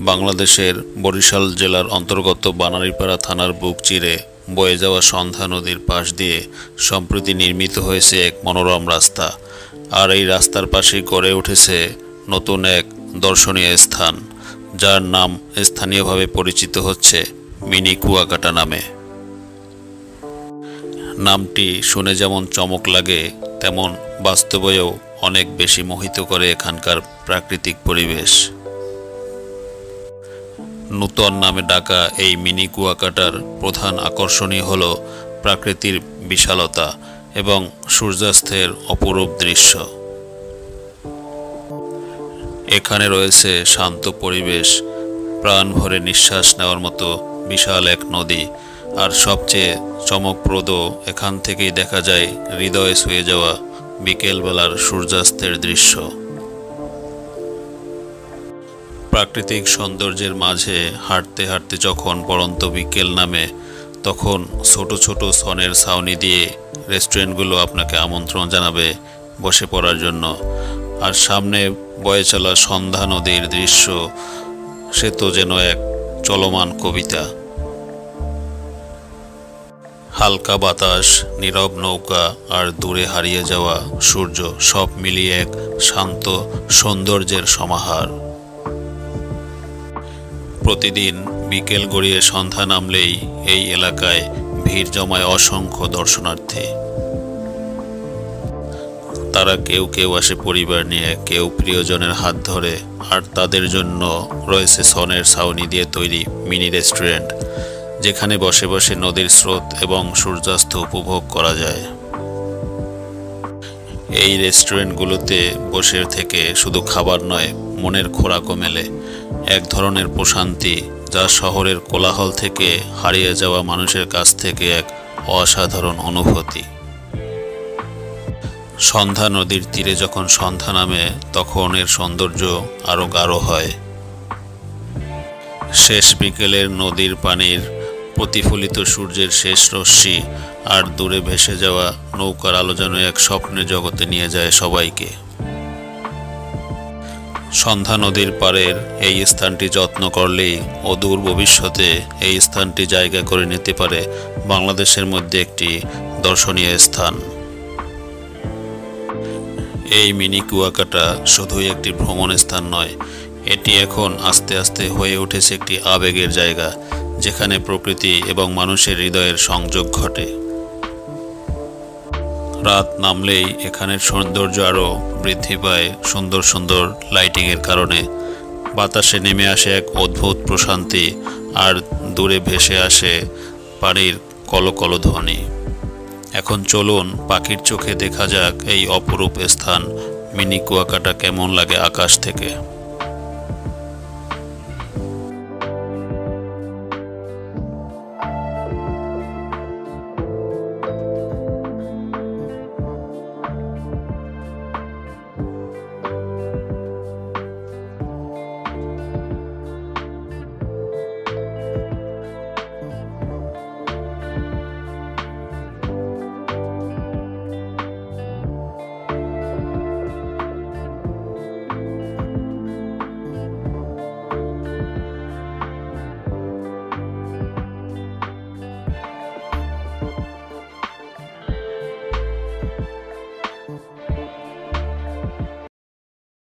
বাংলাদেশের বরিশাল জেলার অন্তর্গত বানারীপাড়া থানার বুক চিরে বয়ে যাওয়া সন্ধ্যা নদীর পাশ দিয়ে সম্প্রতি নির্মিত হয়েছে এক মনোরম রাস্তা। আর এই রাস্তার পাশেই গড়ে উঠেছে নতুন এক দর্শনীয় স্থান, যার নাম স্থানীয়ভাবে পরিচিত হচ্ছে মিনি কুয়াকাটা নামে। নামটি শুনে যেমন চমক লাগে, তেমন বাস্তবেও অনেক বেশি মোহিত করে এখানকার প্রাকৃতিক পরিবেশ। নূতন নামে ডাকা এই মিনি কুয়াকাটার প্রধান আকর্ষণই হল প্রাকৃতির বিশালতা এবং সূর্যাস্তের অপরূপ দৃশ্য। এখানে রয়েছে শান্ত পরিবেশ, প্রাণ ভরে নিঃশ্বাস নেওয়ার মতো বিশাল এক নদী, আর সবচেয়ে চমকপ্রদ এখান থেকেই দেখা যায় হৃদয়ে ছুঁয়ে যাওয়া বিকেলবেলার সূর্যাস্তের দৃশ্য। প্রাকৃতিক সৌন্দর্যের মাঝে হাঁটতে হাঁটতে যখন পড়ন্ত বিকেল নামে, তখন ছোট ছোট ছনের ছাউনি দিয়ে রেস্টুরেন্টগুলো আপনাকে আমন্ত্রণ জানাবে বসে পড়ার জন্য। আর সামনে বয়ে চলা সন্ধ্যা নদীর দৃশ্য, সে তো যেন এক চলমান কবিতা। হালকা বাতাস, নীরব নৌকা আর দূরে হারিয়ে যাওয়া সূর্য, সব মিলিয়ে এক শান্ত সৌন্দর্যের সমাহার। প্রতিদিন বিকেল গড়িয়ে সন্ধ্যা নামলেই এই এলাকায় ভিড় জমায় অসংখ্য দর্শনার্থী। তারা কেউ কেউ আসে পরিবার নিয়ে, কেউ প্রিয়জনের হাত ধরে, আর তাদের জন্য রয়েছে ছনের ছাউনি দিয়ে তৈরি মিনি রেস্টুরেন্ট, যেখানে বসে বসে নদীর স্রোত এবং সূর্যাস্ত উপভোগ করা যায়। এই রেস্টুরেন্টগুলোতে বসে থেকে শুধু খাবার নয়, মনের খোরাকও মেলে, এক ধরনের প্রশান্তি, যা শহরের কোলাহল থেকে হারিয়ে যাওয়া মানুষের কাছ থেকে এক অসাধারণ অনুভূতি। সন্ধ্যা নদীর তীরে যখন সন্ধ্যা নামে, তখন এর সৌন্দর্য আরও গাঢ় হয়। শেষ বিকেলের নদীর পানির প্রতিফলিত সূর্যের শেষ রশ্মি আর দূরে ভেসে যাওয়া নৌকার আলো যেন এক স্বপ্নের জগতে নিয়ে যায় সবাইকে। সন্ধ্যা নদীর পাড়ের এই স্থানটি যত্ন করলেই অদূর ভবিষ্যতে এই স্থানটি জায়গা করে নিতে পারে বাংলাদেশের মধ্যে একটি দর্শনীয় স্থান। এই মিনি কুয়াকাটা শুধুই একটি ভ্রমণ স্থান নয়, এটি এখন আস্তে আস্তে হয়ে উঠেছে একটি আবেগের জায়গা, যেখানে প্রকৃতি এবং মানুষের হৃদয়ের সংযোগ ঘটে। রাত নামলেই এখানের সৌন্দর্য আরও বৃদ্ধি পায় সুন্দর সুন্দর লাইটিংয়ের কারণে। বাতাসে নেমে আসে এক অদ্ভুত প্রশান্তি, আর দূরে ভেসে আসে পানির কলকল ধ্বনি। এখন চলুন পাখির চোখে দেখা যাক এই অপরূপ স্থান মিনি কুয়াকাটা কেমন লাগে আকাশ থেকে।